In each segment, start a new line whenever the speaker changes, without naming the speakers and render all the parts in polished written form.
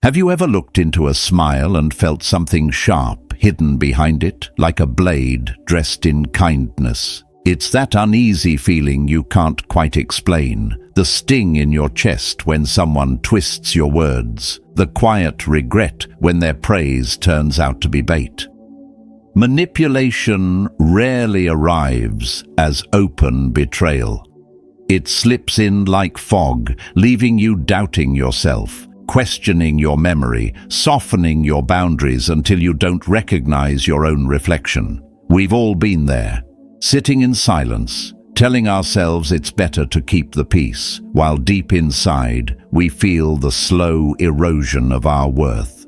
Have you ever looked into a smile and felt something sharp hidden behind it, like a blade dressed in kindness? It's that uneasy feeling you can't quite explain, the sting in your chest when someone twists your words, the quiet regret when their praise turns out to be bait. Manipulation rarely arrives as open betrayal. It slips in like fog, leaving you doubting yourself, questioning your memory, softening your boundaries until you don't recognize your own reflection. We've all been there, sitting in silence, telling ourselves it's better to keep the peace, while deep inside we feel the slow erosion of our worth.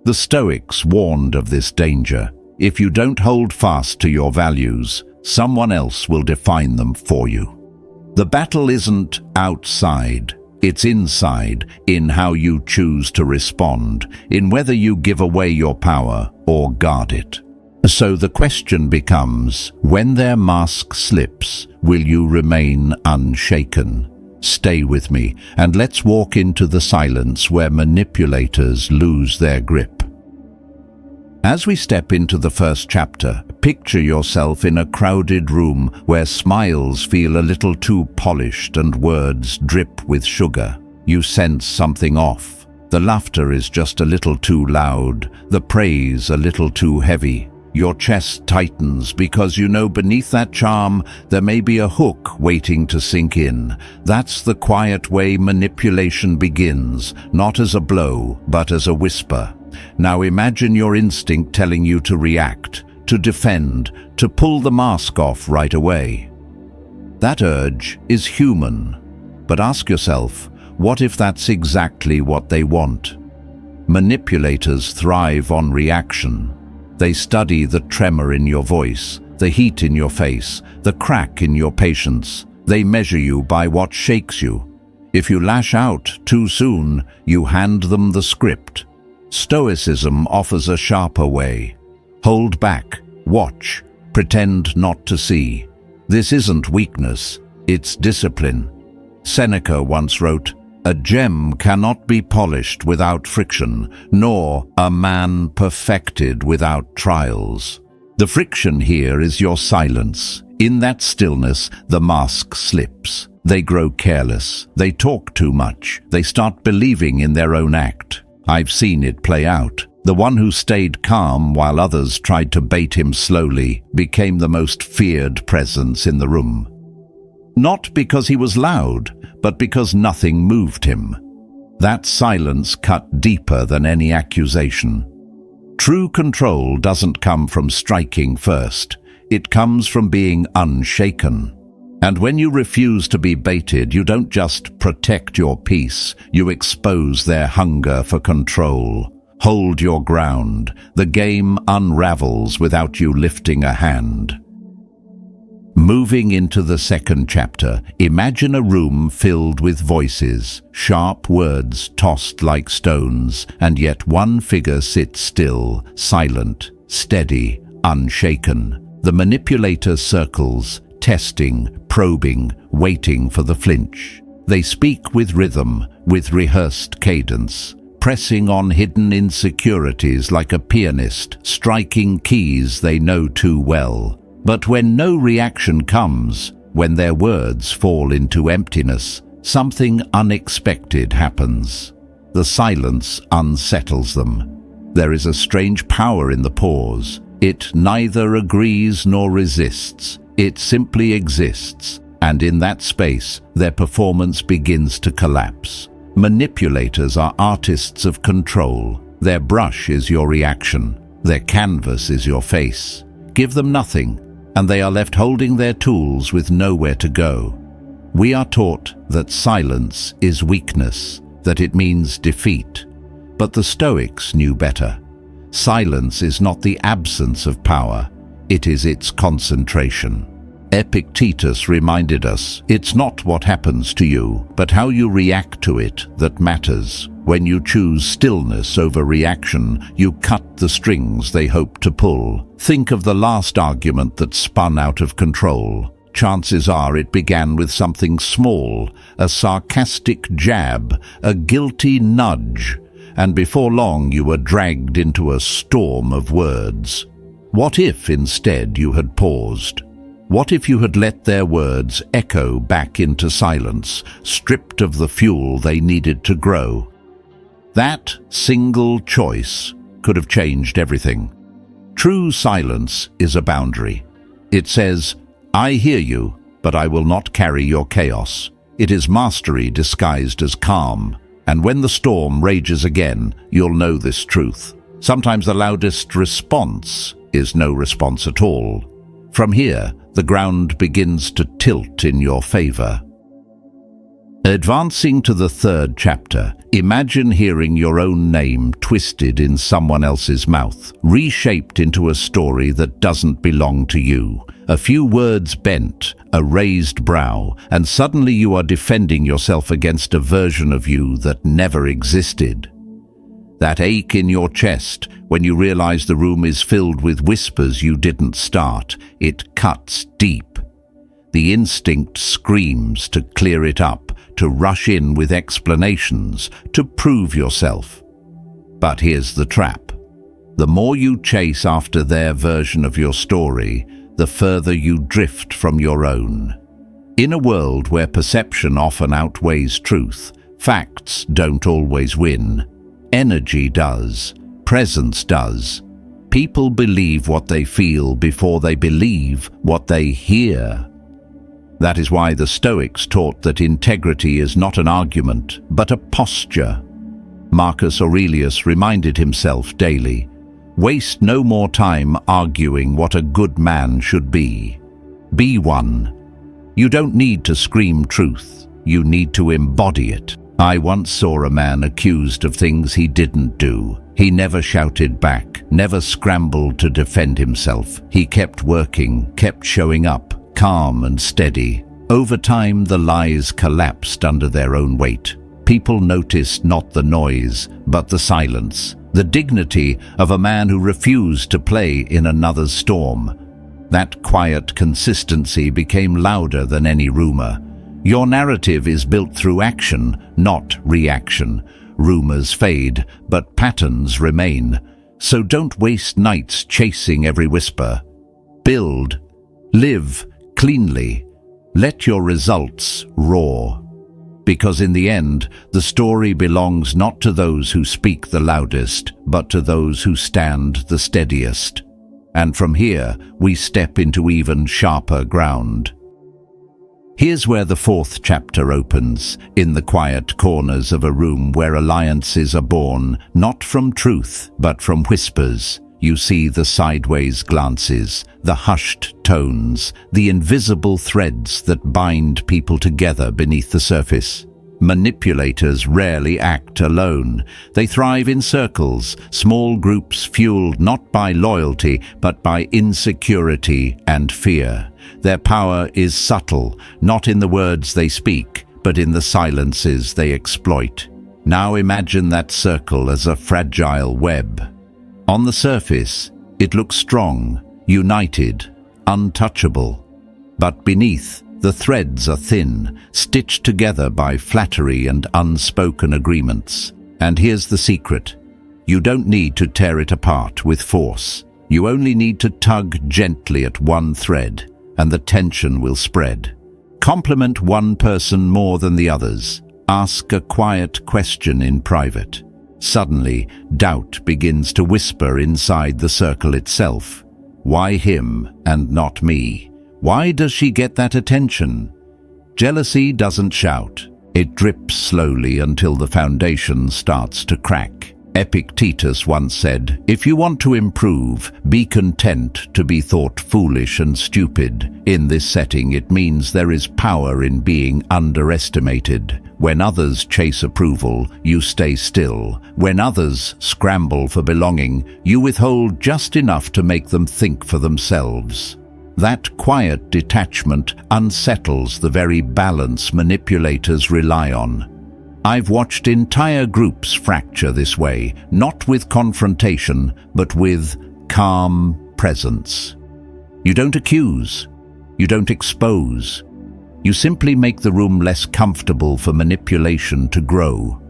The Stoics warned of this danger. If you don't hold fast to your values, someone else will define them for you. The battle isn't outside, it's inside, in how you choose to respond, in whether you give away your power or guard it. So the question becomes, when their mask slips, will you remain unshaken? Stay with me, and let's walk into the silence where manipulators lose their grip. As we step into the first chapter, picture yourself in a crowded room where smiles feel a little too polished and words drip with sugar. You sense something off. The laughter is just a little too loud, the praise a little too heavy. Your chest tightens because you know beneath that charm there may be a hook waiting to sink in. That's the quiet way manipulation begins, not as a blow, but as a whisper. Now imagine your instinct telling you to react, to defend, to pull the mask off right away. That urge is human, but ask yourself, what if that's exactly what they want? Manipulators thrive on reaction. They study the tremor in your voice, the heat in your face, the crack in your patience. They measure you by what shakes you. If you lash out too soon, you hand them the script. Stoicism offers a sharper way. Hold back, watch, pretend not to see. This isn't weakness, it's discipline. Seneca once wrote, "A gem cannot be polished without friction, nor a man perfected without trials." The friction here is your silence. In that stillness, the mask slips. They grow careless. They talk too much. They start believing in their own act. I've seen it play out. The one who stayed calm while others tried to bait him slowly became the most feared presence in the room. Not because he was loud, but because nothing moved him. That silence cut deeper than any accusation. True control doesn't come from striking first. It comes from being unshaken. And when you refuse to be baited, you don't just protect your peace, you expose their hunger for control. Hold your ground. The game unravels without you lifting a hand. Moving into the second chapter, imagine a room filled with voices, sharp words tossed like stones, and yet one figure sits still, silent, steady, unshaken. The manipulator circles, testing, probing, waiting for the flinch. They speak with rhythm, with rehearsed cadence, pressing on hidden insecurities like a pianist, striking keys they know too well. But when no reaction comes, when their words fall into emptiness, something unexpected happens. The silence unsettles them. There is a strange power in the pause. It neither agrees nor resists. It simply exists, and in that space, their performance begins to collapse. Manipulators are artists of control. Their brush is your reaction. Their canvas is your face. Give them nothing, and they are left holding their tools with nowhere to go. We are taught that silence is weakness, that it means defeat. But the Stoics knew better. Silence is not the absence of power, it is its concentration. Epictetus reminded us, it's not what happens to you, but how you react to it that matters. When you choose stillness over reaction, you cut the strings they hope to pull. Think of the last argument that spun out of control. Chances are it began with something small, a sarcastic jab, a guilty nudge. and before long you were dragged into a storm of words. What if instead you had paused? What if you had let their words echo back into silence, stripped of the fuel they needed to grow? That single choice could have changed everything. True silence is a boundary. It says, "I hear you, but I will not carry your chaos." It is mastery disguised as calm, and when the storm rages again, you'll know this truth. Sometimes the loudest response is no response at all. From here, the ground begins to tilt in your favor. Advancing to the third chapter, imagine hearing your own name twisted in someone else's mouth, reshaped into a story that doesn't belong to you. A few words bent, a raised brow, and suddenly you are defending yourself against a version of you that never existed. That ache in your chest when you realize the room is filled with whispers you didn't start, it cuts deep. The instinct screams to clear it up, to rush in with explanations, to prove yourself. But here's the trap. The more you chase after their version of your story, the further you drift from your own. In a world where perception often outweighs truth, facts don't always win. Energy does. Presence does. People believe what they feel before they believe what they hear. That is why the Stoics taught that integrity is not an argument, but a posture. Marcus Aurelius reminded himself daily, "Waste no more time arguing what a good man should be. Be one." You don't need to scream truth, you need to embody it. I once saw a man accused of things he didn't do. He never shouted back, never scrambled to defend himself. He kept working, kept showing up, calm and steady. Over time, the lies collapsed under their own weight. People noticed not the noise, but the silence, the dignity of a man who refused to play in another's storm. That quiet consistency became louder than any rumor. Your narrative is built through action, not reaction. Rumors fade, but patterns remain. So don't waste nights chasing every whisper. Build, live cleanly. Let your results roar. Because in the end, the story belongs not to those who speak the loudest, but to those who stand the steadiest. And from here, we step into even sharper ground. Here's where the fourth chapter opens, in the quiet corners of a room where alliances are born, not from truth, but from whispers. You see the sideways glances, the hushed tones, the invisible threads that bind people together beneath the surface. Manipulators rarely act alone. They thrive in circles, small groups fueled not by loyalty, but by insecurity and fear. Their power is subtle, not in the words they speak, but in the silences they exploit. Now imagine that circle as a fragile web. On the surface, it looks strong, united, untouchable. But beneath, the threads are thin, stitched together by flattery and unspoken agreements. And here's the secret. You don't need to tear it apart with force. You only need to tug gently at one thread, and the tension will spread. Compliment one person more than the others. Ask a quiet question in private. Suddenly, doubt begins to whisper inside the circle itself. Why him and not me? Why does she get that attention? Jealousy doesn't shout. It drips slowly until the foundation starts to crack. Epictetus once said, "If you want to improve, be content to be thought foolish and stupid." In this setting, it means there is power in being underestimated. When others chase approval, you stay still. When others scramble for belonging, you withhold just enough to make them think for themselves. That quiet detachment unsettles the very balance manipulators rely on. I've watched entire groups fracture this way, not with confrontation, but with calm presence. You don't accuse, you don't expose. You simply make the room less comfortable for manipulation to grow.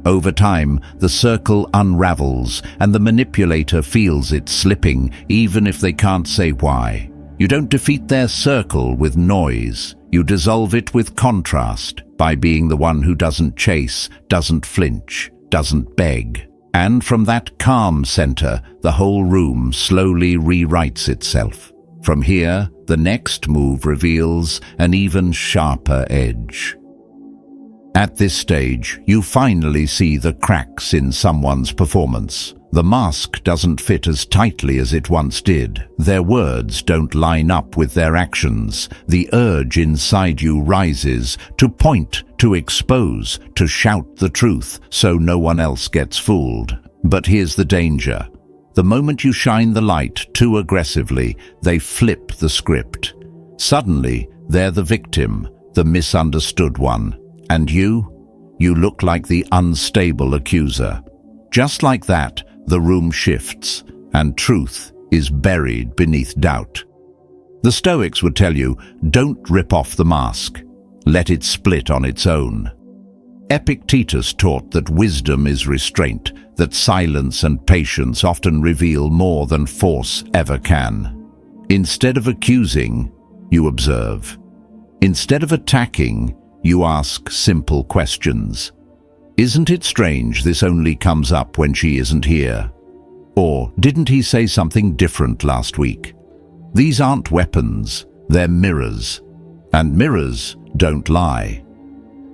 Over time, the circle unravels and the manipulator feels it slipping, even if they can't say why. You don't defeat their circle with noise. You dissolve it with contrast, by being the one who doesn't chase, doesn't flinch, doesn't beg. And from that calm center, the whole room slowly rewrites itself. From here, the next move reveals an even sharper edge. At this stage, you finally see the cracks in someone's performance. The mask doesn't fit as tightly as it once did. Their words don't line up with their actions. The urge inside you rises to point, to expose, to shout the truth so no one else gets fooled. But here's the danger. The moment you shine the light too aggressively, they flip the script. Suddenly, they're the victim, the misunderstood one. And you look like the unstable accuser. Just like that, the room shifts, and truth is buried beneath doubt. The Stoics would tell you, don't rip off the mask. Let it split on its own. Epictetus taught that wisdom is restraint, that silence and patience often reveal more than force ever can. Instead of accusing, you observe. Instead of attacking, you ask simple questions. Isn't it strange this only comes up when she isn't here? Or didn't he say something different last week? These aren't weapons, they're mirrors. And mirrors don't lie.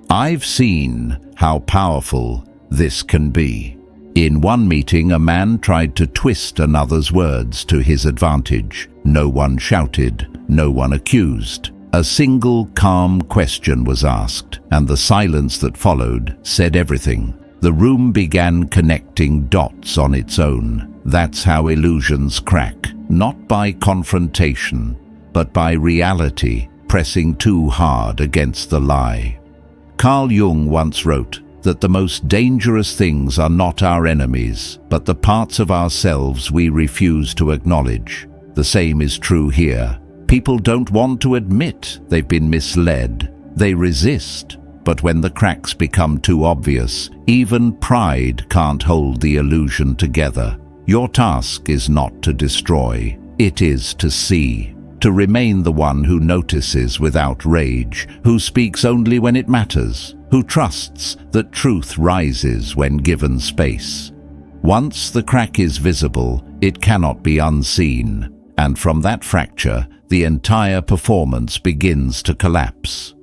I've seen how powerful this can be. In one meeting, a man tried to twist another's words to his advantage. No one shouted, no one accused. A single calm question was asked, and the silence that followed said everything. The room began connecting dots on its own. That's how illusions crack, not by confrontation, but by reality pressing too hard against the lie. Carl Jung once wrote that the most dangerous things are not our enemies, but the parts of ourselves we refuse to acknowledge. The same is true here. People don't want to admit they've been misled. They resist. But when the cracks become too obvious, even pride can't hold the illusion together. Your task is not to destroy. It is to see. To remain the one who notices without rage, who speaks only when it matters, who trusts that truth rises when given space. Once the crack is visible, it cannot be unseen. And from that fracture, the entire performance begins to collapse.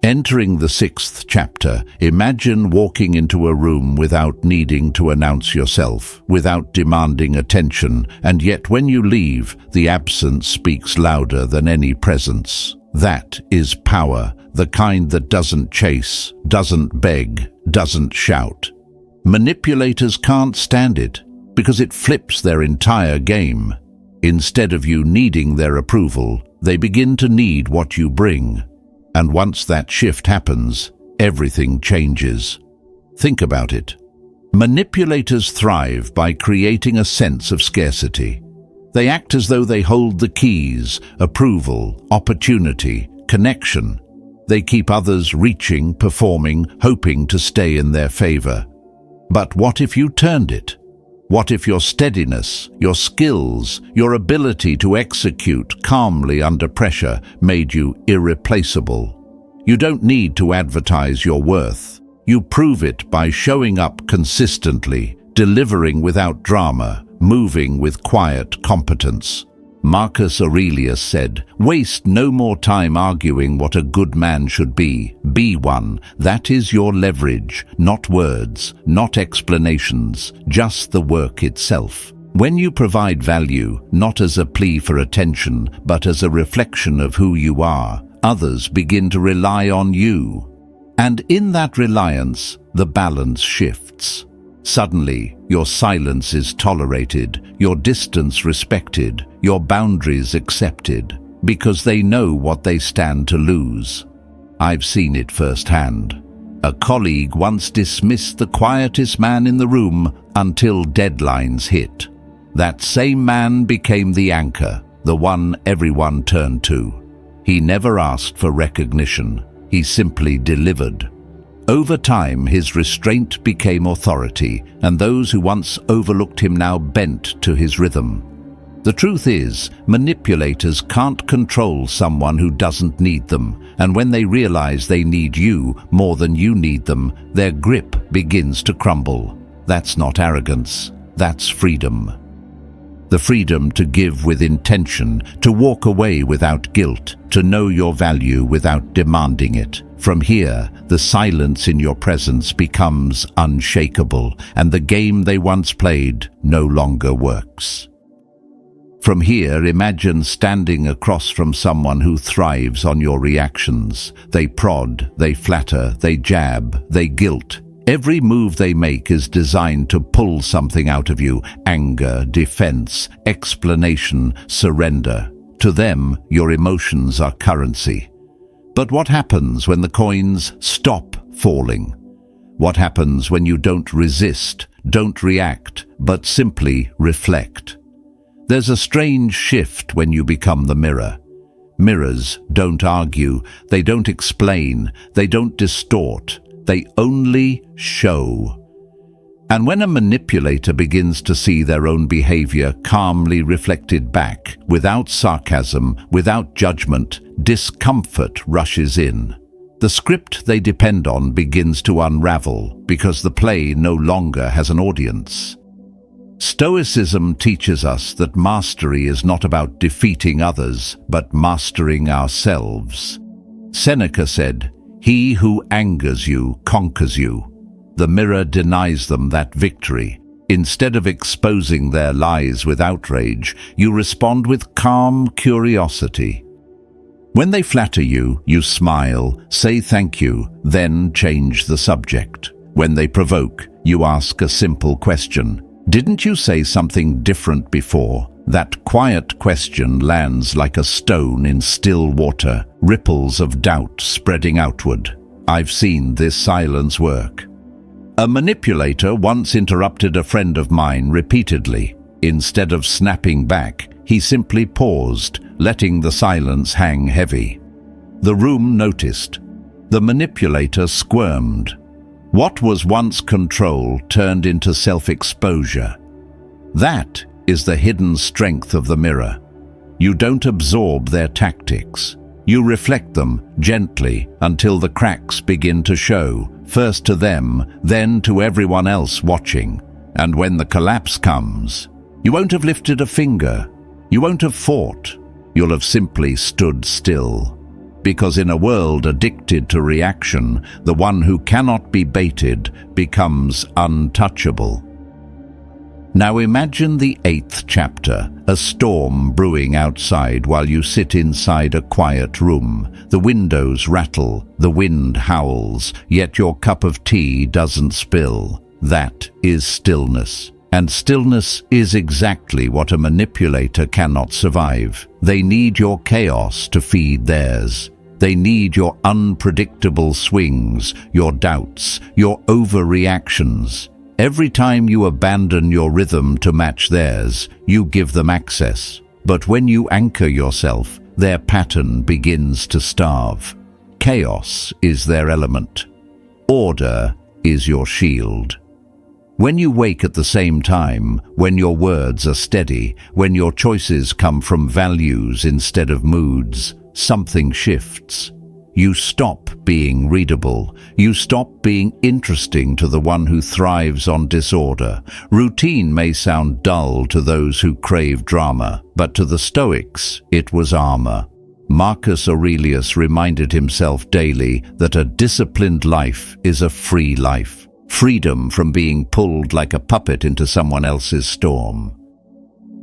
Entering the 6th chapter, imagine walking into a room without needing to announce yourself, without demanding attention, and yet when you leave, the absence speaks louder than any presence. That is power, the kind that doesn't chase, doesn't beg, doesn't shout. Manipulators can't stand it, because it flips their entire game. Instead of you needing their approval, they begin to need what you bring. And once that shift happens, everything changes. Think about it. Manipulators thrive by creating a sense of scarcity. They act as though they hold the keys: approval, opportunity, connection. They keep others reaching, performing, hoping to stay in their favor. But what if you turned it? What if your steadiness, your skills, your ability to execute calmly under pressure made you irreplaceable? You don't need to advertise your worth. You prove it by showing up consistently, delivering without drama, moving with quiet competence. Marcus Aurelius said, "Waste no more time arguing what a good man should be. Be one. That is your leverage, not words, not explanations, just the work itself." When you provide value, not as a plea for attention, but as a reflection of who you are, others begin to rely on you. And in that reliance, the balance shifts. Suddenly, your silence is tolerated, your distance respected, your boundaries accepted, because they know what they stand to lose. I've seen it firsthand. A colleague once dismissed the quietest man in the room until deadlines hit. That same man became the anchor, the one everyone turned to. He never asked for recognition. He simply delivered. Over time, his restraint became authority, and those who once overlooked him now bent to his rhythm. The truth is, manipulators can't control someone who doesn't need them, and when they realize they need you more than you need them, their grip begins to crumble. That's not arrogance, that's freedom. The freedom to give with intention, to walk away without guilt, to know your value without demanding it. From here, the silence in your presence becomes unshakable, and the game they once played no longer works. From here, imagine standing across from someone who thrives on your reactions. They prod, they flatter, they jab, they guilt. Every move they make is designed to pull something out of you: anger, defense, explanation, surrender. To them, your emotions are currency. But what happens when the coins stop falling? What happens when you don't resist, don't react, but simply reflect? There's a strange shift when you become the mirror. Mirrors don't argue, they don't explain, they don't distort, they only show. And when a manipulator begins to see their own behavior calmly reflected back, without sarcasm, without judgment, discomfort rushes in. The script they depend on begins to unravel because the play no longer has an audience. Stoicism teaches us that mastery is not about defeating others, but mastering ourselves. Seneca said, "He who angers you conquers you." The mirror denies them that victory. Instead of exposing their lies with outrage, you respond with calm curiosity. When they flatter you, you smile, say thank you, then change the subject. When they provoke, you ask a simple question. Didn't you say something different before? That quiet question lands like a stone in still water, ripples of doubt spreading outward. I've seen this silence work. A manipulator once interrupted a friend of mine repeatedly. Instead of snapping back, he simply paused, letting the silence hang heavy. The room noticed. The manipulator squirmed. What was once control turned into self-exposure. That is the hidden strength of the mirror. You don't absorb their tactics. You reflect them gently until the cracks begin to show, first to them, then to everyone else watching. And when the collapse comes, you won't have lifted a finger. You won't have fought. You'll have simply stood still. Because in a world addicted to reaction, the one who cannot be baited becomes untouchable. Now imagine the 8th chapter, a storm brewing outside while you sit inside a quiet room. The windows rattle, the wind howls, yet your cup of tea doesn't spill. That is stillness. And stillness is exactly what a manipulator cannot survive. They need your chaos to feed theirs. They need your unpredictable swings, your doubts, your overreactions. Every time you abandon your rhythm to match theirs, you give them access. But when you anchor yourself, their pattern begins to starve. Chaos is their element. Order is your shield. When you wake at the same time, when your words are steady, when your choices come from values instead of moods, something shifts. You stop being readable. You stop being interesting to the one who thrives on disorder. Routine may sound dull to those who crave drama, but to the Stoics, it was armor. Marcus Aurelius reminded himself daily that a disciplined life is a free life. Freedom from being pulled like a puppet into someone else's storm.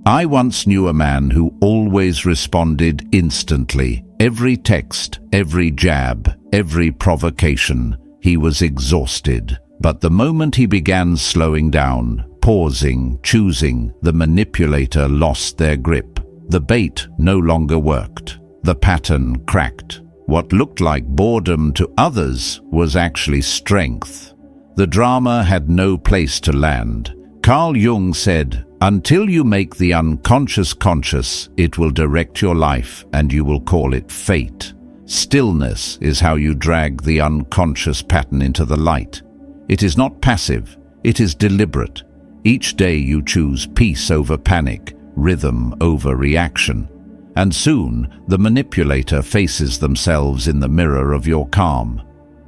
I once knew a man who always responded instantly. Every text, every jab, every provocation. He was exhausted. But the moment he began slowing down, pausing, choosing, the manipulator lost their grip. The bait no longer worked. The pattern cracked. What looked like boredom to others was actually strength. The drama had no place to land. Carl Jung said, "Until you make the unconscious conscious, it will direct your life and you will call it fate." Stillness is how you drag the unconscious pattern into the light. It is not passive, it is deliberate. Each day you choose peace over panic, rhythm over reaction. And soon the manipulator faces themselves in the mirror of your calm.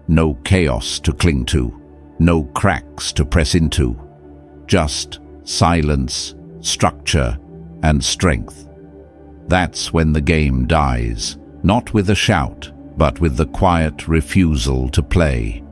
No chaos to cling to, no cracks to press into. Just silence, structure, and strength. That's when the game dies, not with a shout, but with the quiet refusal to play.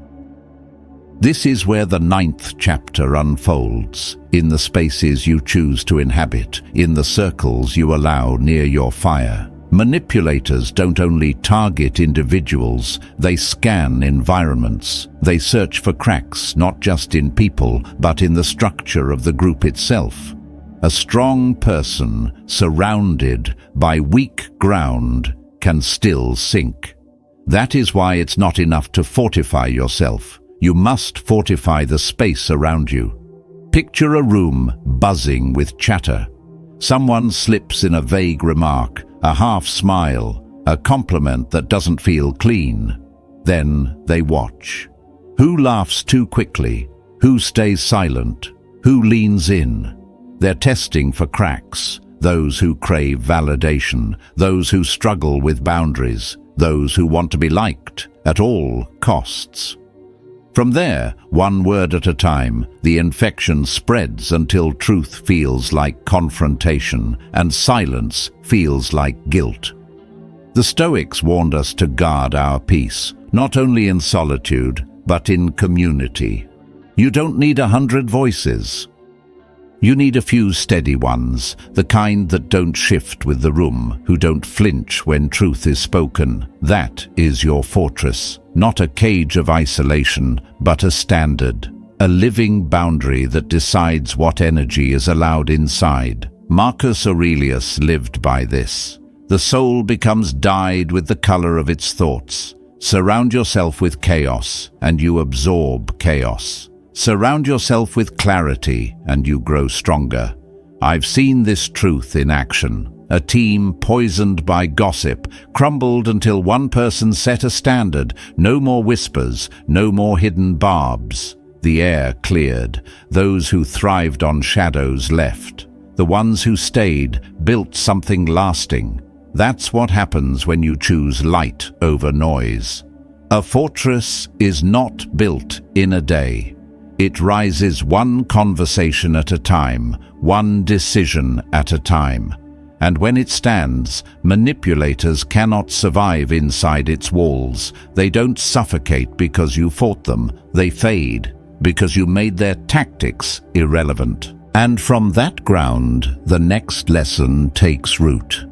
This is where the 9th chapter unfolds, in the spaces you choose to inhabit, in the circles you allow near your fire. Manipulators don't only target individuals, they scan environments. They search for cracks, not just in people, but in the structure of the group itself. A strong person, surrounded by weak ground, can still sink. That is why it's not enough to fortify yourself. You must fortify the space around you. Picture a room buzzing with chatter. Someone slips in a vague remark, a half smile, a compliment that doesn't feel clean. Then they watch. Who laughs too quickly? Who stays silent? Who leans in? They're testing for cracks. Those who crave validation, those who struggle with boundaries, those who want to be liked at all costs. From there, one word at a time, the infection spreads until truth feels like confrontation and silence feels like guilt. The Stoics warned us to guard our peace, not only in solitude, but in community. You don't need 100 voices. You need a few steady ones, the kind that don't shift with the room, who don't flinch when truth is spoken. That is your fortress, not a cage of isolation, but a standard, a living boundary that decides what energy is allowed inside. Marcus Aurelius lived by this. The soul becomes dyed with the color of its thoughts. Surround yourself with chaos, and you absorb chaos. Surround yourself with clarity and you grow stronger. I've seen this truth in action. A team poisoned by gossip crumbled until one person set a standard. No more whispers, no more hidden barbs. The air cleared. Those who thrived on shadows left. The ones who stayed built something lasting. That's what happens when you choose light over noise. A fortress is not built in a day. It rises one conversation at a time, one decision at a time. And when it stands, manipulators cannot survive inside its walls. They don't suffocate because you fought them. They fade because you made their tactics irrelevant. And from that ground, the next lesson takes root.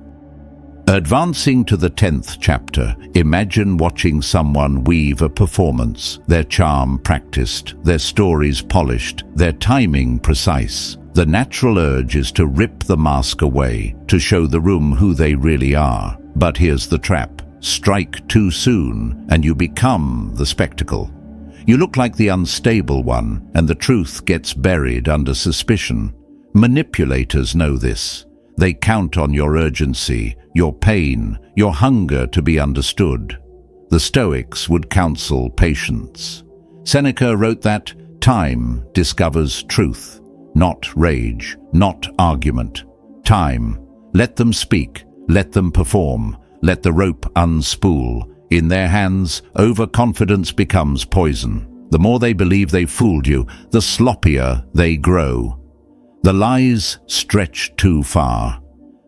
Advancing to the 10th chapter, imagine watching someone weave a performance, their charm practiced, their stories polished, their timing precise. The natural urge is to rip the mask away, to show the room who they really are. But here's the trap. Strike too soon, and you become the spectacle. You look like the unstable one, and the truth gets buried under suspicion. Manipulators know this. They count on your urgency, your pain, your hunger to be understood. The Stoics would counsel patience. Seneca wrote that time discovers truth, not rage, not argument. Time. Let them speak, let them perform, let the rope unspool. In their hands, overconfidence becomes poison. The more they believe they fooled you, the sloppier they grow. The lies stretch too far.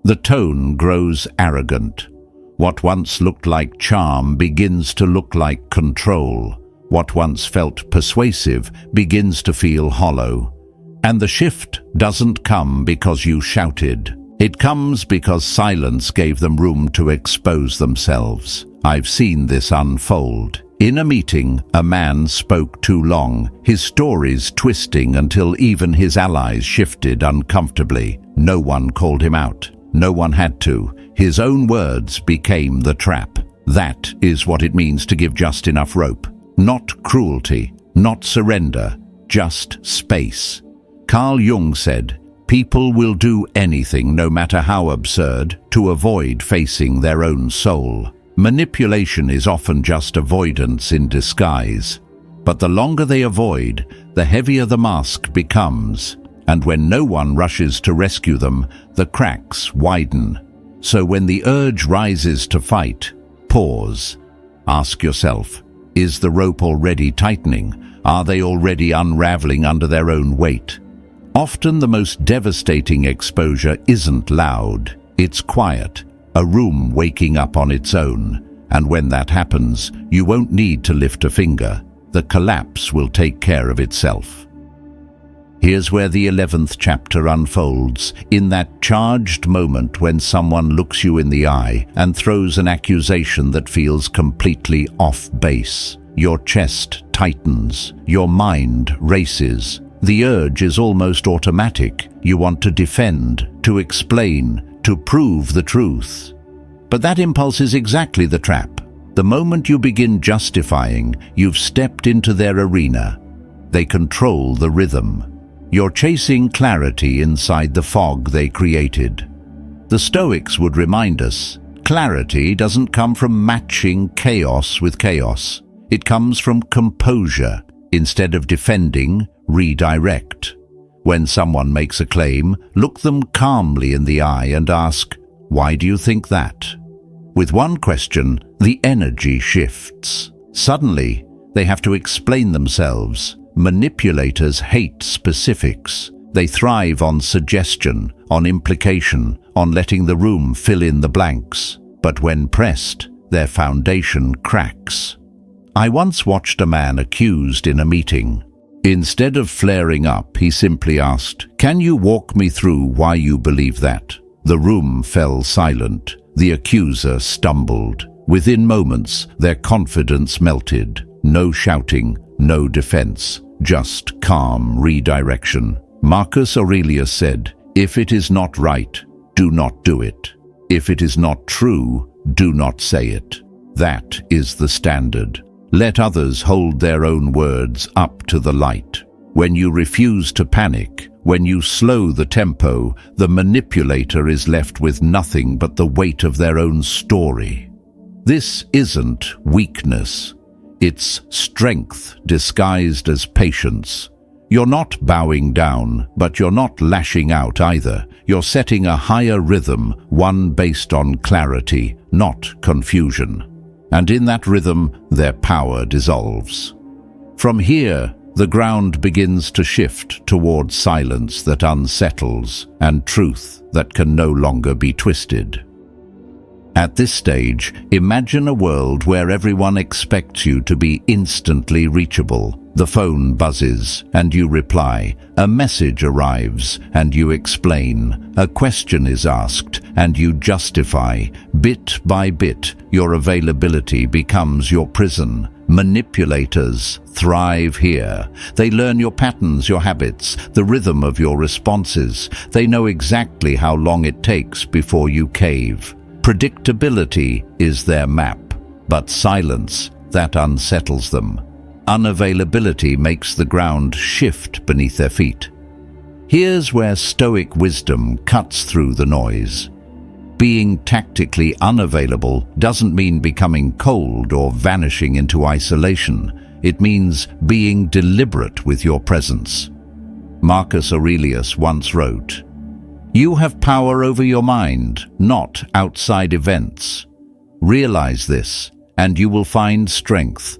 The tone grows arrogant. What once looked like charm begins to look like control. What once felt persuasive begins to feel hollow. And the shift doesn't come because you shouted. It comes because silence gave them room to expose themselves. I've seen this unfold. In a meeting, a man spoke too long, his stories twisting until even his allies shifted uncomfortably. No one called him out. No one had to. His own words became the trap. That is what it means to give just enough rope. Not cruelty, not surrender, just space. Carl Jung said, "People will do anything, no matter how absurd, to avoid facing their own soul." Manipulation is often just avoidance in disguise. But the longer they avoid, the heavier the mask becomes. And when no one rushes to rescue them, the cracks widen. So when the urge rises to fight, pause. Ask yourself, is the rope already tightening? Are they already unraveling under their own weight? Often the most devastating exposure isn't loud, it's quiet, a room waking up on its own. And when that happens, you won't need to lift a finger. The collapse will take care of itself. Here's where the 11th chapter unfolds, in that charged moment when someone looks you in the eye and throws an accusation that feels completely off base. Your chest tightens, your mind races. The urge is almost automatic. You want to defend, to explain, to prove the truth. But that impulse is exactly the trap. The moment you begin justifying, you've stepped into their arena. They control the rhythm. You're chasing clarity inside the fog they created. The Stoics would remind us, clarity doesn't come from matching chaos with chaos. It comes from composure. Instead of defending, redirect. When someone makes a claim, look them calmly in the eye and ask, why do you think that? With one question, the energy shifts. Suddenly, they have to explain themselves. Manipulators hate specifics. They thrive on suggestion, on implication, on letting the room fill in the blanks. But when pressed, their foundation cracks. I once watched a man accused in a meeting. Instead of flaring up, he simply asked, "Can you walk me through why you believe that?" The room fell silent. The accuser stumbled. Within moments, their confidence melted. No shouting, no defense, just calm redirection. Marcus Aurelius said, "If it is not right, do not do it. If it is not true, do not say it." That is the standard. Let others hold their own words up to the light. When you refuse to panic, when you slow the tempo, the manipulator is left with nothing but the weight of their own story. This isn't weakness. It's strength disguised as patience. You're not bowing down, but you're not lashing out either. You're setting a higher rhythm, one based on clarity, not confusion. And in that rhythm, their power dissolves. From here, the ground begins to shift towards silence that unsettles and truth that can no longer be twisted. At this stage, imagine a world where everyone expects you to be instantly reachable. The phone buzzes and you reply. A message arrives and you explain. A question is asked and you justify. Bit by bit, your availability becomes your prison. Manipulators thrive here. They learn your patterns, your habits, the rhythm of your responses. They know exactly how long it takes before you cave. Predictability is their map, but silence, that unsettles them. Unavailability makes the ground shift beneath their feet. Here's where Stoic wisdom cuts through the noise. Being tactically unavailable doesn't mean becoming cold or vanishing into isolation. It means being deliberate with your presence. Marcus Aurelius once wrote, "You have power over your mind, not outside events. Realize this, and you will find strength.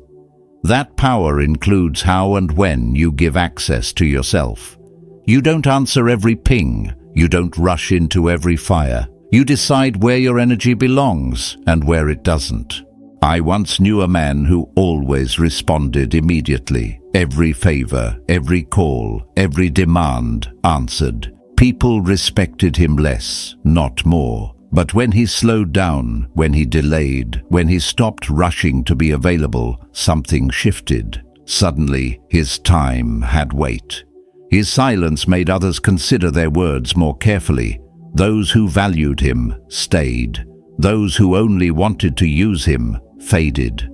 That power includes how and when you give access to yourself. You don't answer every ping. You don't rush into every fire. You decide where your energy belongs and where it doesn't." I once knew a man who always responded immediately. Every favor, every call, every demand answered. People respected him less, not more. But when he slowed down, when he delayed, when he stopped rushing to be available, something shifted. Suddenly, his time had weight. His silence made others consider their words more carefully. Those who valued him stayed. Those who only wanted to use him faded.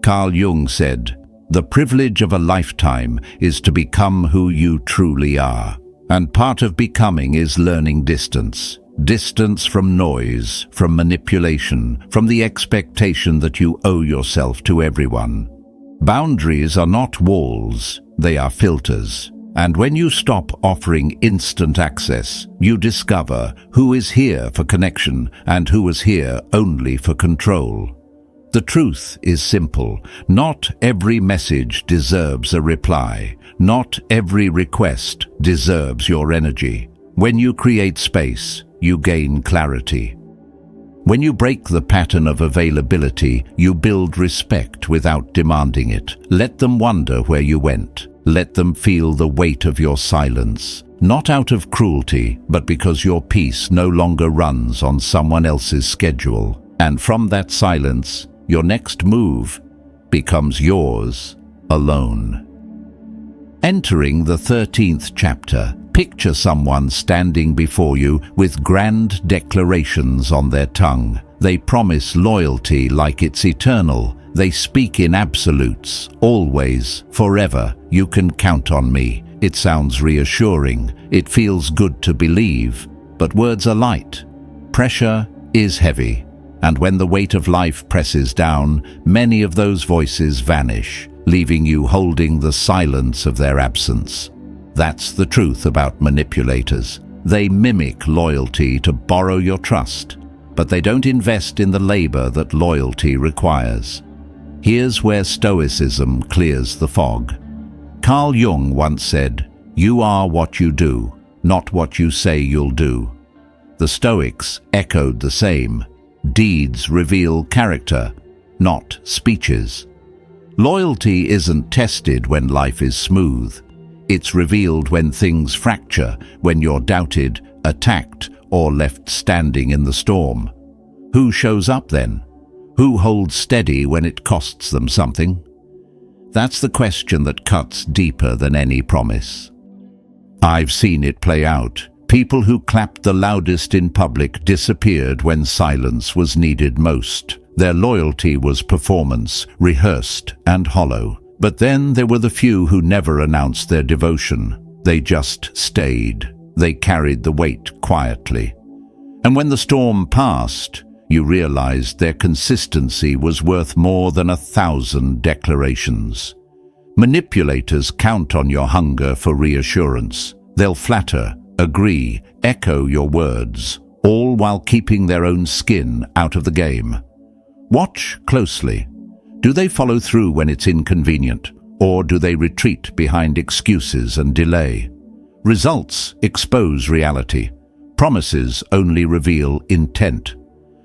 Carl Jung said, "The privilege of a lifetime is to become who you truly are. And part of becoming is learning distance. Distance from noise, from manipulation, from the expectation that you owe yourself to everyone. Boundaries are not walls, they are filters. And when you stop offering instant access, you discover who is here for connection and who is here only for control. The truth is simple. Not every message deserves a reply. Not every request deserves your energy. When you create space, you gain clarity. When you break the pattern of availability, you build respect without demanding it. Let them wonder where you went. Let them feel the weight of your silence. Not out of cruelty, but because your peace no longer runs on someone else's schedule. And from that silence, your next move becomes yours alone. Entering the 13th chapter, picture someone standing before you with grand declarations on their tongue. They promise loyalty like it's eternal. They speak in absolutes, always, forever. You can count on me. It sounds reassuring. It feels good to believe. But words are light. Pressure is heavy. And when the weight of life presses down, many of those voices vanish, leaving you holding the silence of their absence. That's the truth about manipulators. They mimic loyalty to borrow your trust, but they don't invest in the labor that loyalty requires. Here's where Stoicism clears the fog. Carl Jung once said, "You are what you do, not what you say you'll do." The Stoics echoed the same. Deeds reveal character, not speeches. Loyalty isn't tested when life is smooth. It's revealed when things fracture, when you're doubted, attacked, or left standing in the storm. Who shows up then? Who holds steady when it costs them something? That's the question that cuts deeper than any promise. I've seen it play out. People who clapped the loudest in public disappeared when silence was needed most. Their loyalty was performance, rehearsed and hollow. But then there were the few who never announced their devotion. They just stayed. They carried the weight quietly. And when the storm passed, you realized their consistency was worth more than 1,000 declarations. Manipulators count on your hunger for reassurance. They'll flatter, agree, echo your words, all while keeping their own skin out of the game. Watch closely. Do they follow through when it's inconvenient, or do they retreat behind excuses and delay? Results expose reality. Promises only reveal intent.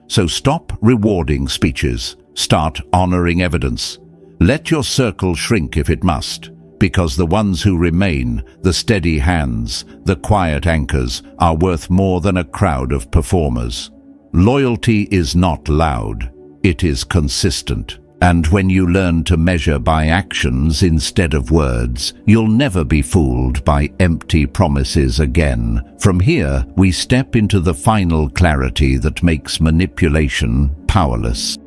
So stop rewarding speeches. Start honoring evidence. Let your circle shrink if it must, because the ones who remain, the steady hands, the quiet anchors, are worth more than a crowd of performers. Loyalty is not loud. It is consistent. And when you learn to measure by actions instead of words, you'll never be fooled by empty promises again. From here, we step into the final clarity that makes manipulation powerless.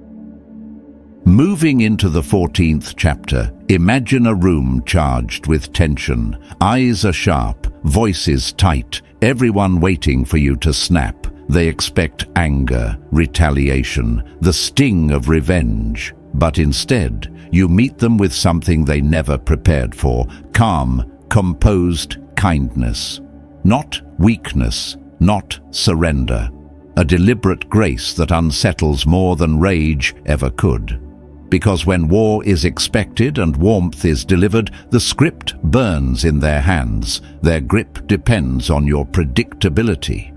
Moving into the 14th chapter, imagine a room charged with tension. Eyes are sharp, voices tight, everyone waiting for you to snap. They expect anger, retaliation, the sting of revenge. But instead, you meet them with something they never prepared for: calm, composed kindness. Not weakness, not surrender. A deliberate grace that unsettles more than rage ever could. Because when war is expected and warmth is delivered, the script burns in their hands. Their grip depends on your predictability.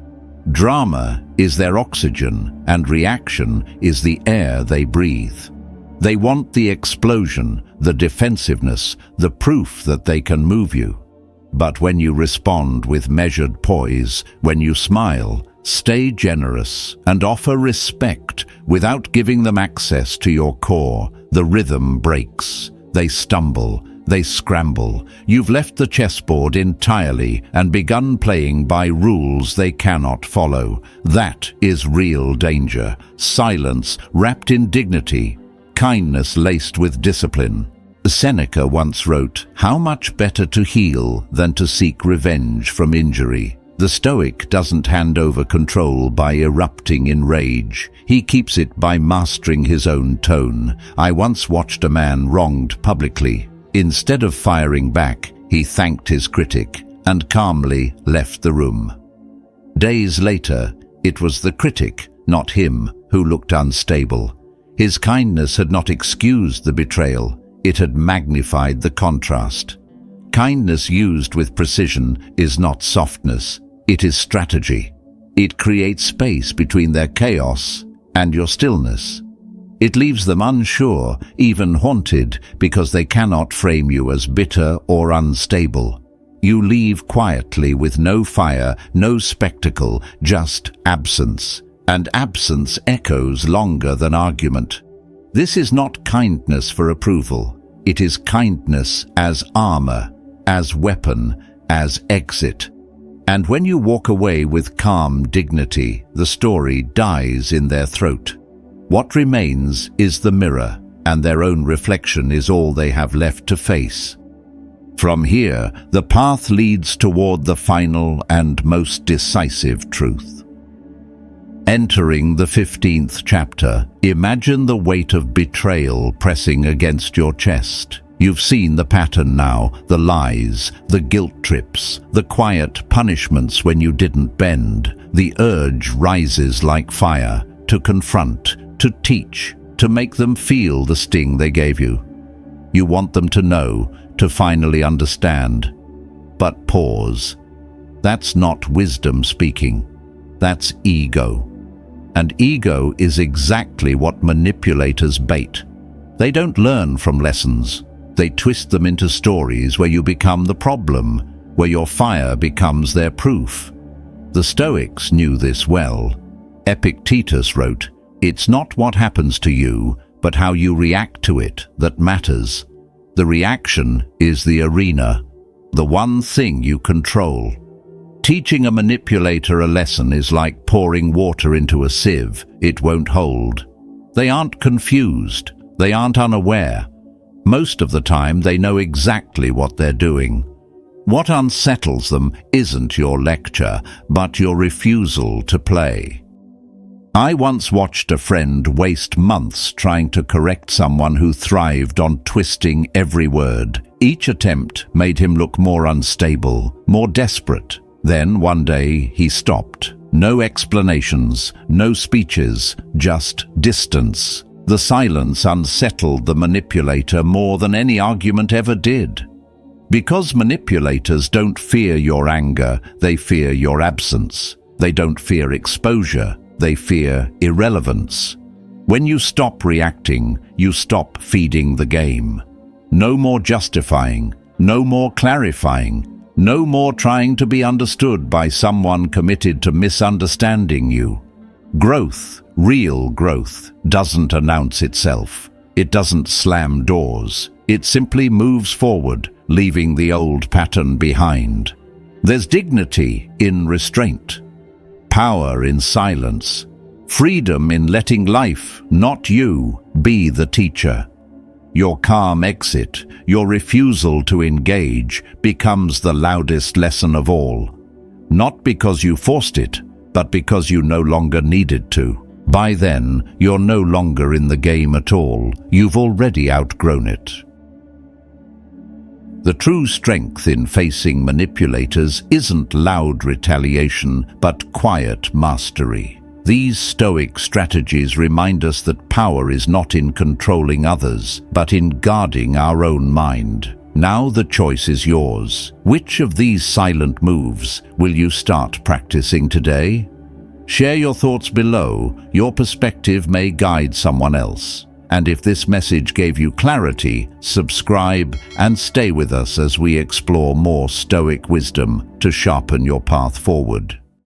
Drama is their oxygen, and reaction is the air they breathe. They want the explosion, the defensiveness, the proof that they can move you. But when you respond with measured poise, when you smile, stay generous, and offer respect without giving them access to your core, the rhythm breaks. They stumble, they scramble. You've left the chessboard entirely and begun playing by rules they cannot follow. That is real danger. Silence wrapped in dignity. Kindness laced with discipline. Seneca once wrote, "How much better to heal than to seek revenge from injury." The Stoic doesn't hand over control by erupting in rage. He keeps it by mastering his own tone. I once watched a man wronged publicly. Instead of firing back, he thanked his critic and calmly left the room. Days later, it was the critic, not him, who looked unstable. His kindness had not excused the betrayal, it had magnified the contrast. Kindness used with precision is not softness, it is strategy. It creates space between their chaos and your stillness. It leaves them unsure, even haunted, because they cannot frame you as bitter or unstable. You leave quietly with no fire, no spectacle, just absence. And absence echoes longer than argument. This is not kindness for approval. It is kindness as armor, as weapon, as exit. And when you walk away with calm dignity, the story dies in their throat. What remains is the mirror, and their own reflection is all they have left to face. From here, the path leads toward the final and most decisive truth. Entering the 15th chapter, imagine the weight of betrayal pressing against your chest. You've seen the pattern now, the lies, the guilt trips, the quiet punishments when you didn't bend. The urge rises like fire, to confront, to teach, to make them feel the sting they gave you. You want them to know, to finally understand. But pause. That's not wisdom speaking. That's ego. And ego is exactly what manipulators bait. They don't learn from lessons. They twist them into stories where you become the problem, where your fire becomes their proof. The Stoics knew this well. Epictetus wrote, "It's not what happens to you, but how you react to it that matters. The reaction is the arena, the one thing you control." Teaching a manipulator a lesson is like pouring water into a sieve. It won't hold. They aren't confused. They aren't unaware. Most of the time, they know exactly what they're doing. What unsettles them isn't your lecture, but your refusal to play. I once watched a friend waste months trying to correct someone who thrived on twisting every word. Each attempt made him look more unstable, more desperate. Then, one day, he stopped. No explanations, no speeches, just distance. The silence unsettled the manipulator more than any argument ever did. Because manipulators don't fear your anger, they fear your absence. They don't fear exposure, they fear irrelevance. When you stop reacting, you stop feeding the game. No more justifying, no more clarifying, no more trying to be understood by someone committed to misunderstanding you. Growth, real growth, doesn't announce itself. It doesn't slam doors. It simply moves forward, leaving the old pattern behind. There's dignity in restraint, power in silence, freedom in letting life, not you, be the teacher. Your calm exit, your refusal to engage, becomes the loudest lesson of all. Not because you forced it, but because you no longer needed to. By then, you're no longer in the game at all. You've already outgrown it. The true strength in facing manipulators isn't loud retaliation, but quiet mastery. These Stoic strategies remind us that power is not in controlling others, but in guarding our own mind. Now the choice is yours. Which of these silent moves will you start practicing today? Share your thoughts below. Your perspective may guide someone else. And if this message gave you clarity, subscribe and stay with us as we explore more Stoic wisdom to sharpen your path forward.